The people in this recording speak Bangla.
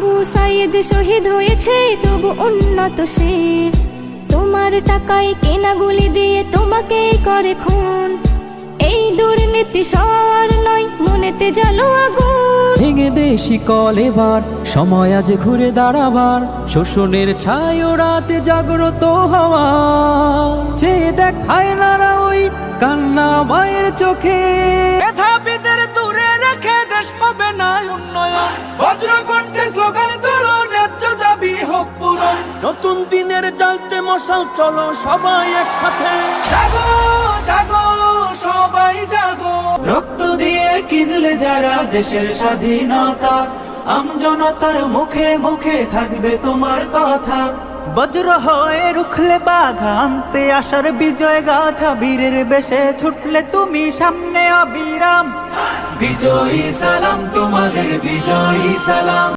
আবু সাইদ শহীদ হয়েছে তবু উন্নত সে, তোমার টাকায় কেনা গুলি দিয়ে তোমাকেই করে খুন। এই দুর্নীতি সর নয়, মনেতে জ্বালো আগুন। ভেঙে দে শিকল এবার, সময় আজ ঘুরে দাঁড়াবার। শোষণের ছায় রাতে জাগ্রত হওয়া, চেয়ে দেখ হায়নারা ওই কান্না মায়ের চোখে। মেধাবীদের দূরে রেখে দেশ হবে না উন্নয়ন। বজ্রকণ্ঠে স্লোগান তোলো, ন্যায্য দাবি হোক পূরণ। নতুন দিনের জ্বালতে মশাল, চলো সবাই একসাথে। জাগো জাগো সবাই জাগো, রক্ত দিয়ে কিনলে যারা দেশের স্বাধীনতা, আমজনতার মুখে মুখে থাকবে তোমার কথা। বজ্র হয়ে রুখলে বাধা, আনতে আসার বিজয় গাথা। বীরের বেশে ছুটলে তুমি সামনে অবিরাম। বিজয়ী সালাম তোমাদের, বিজয়ী সালাম।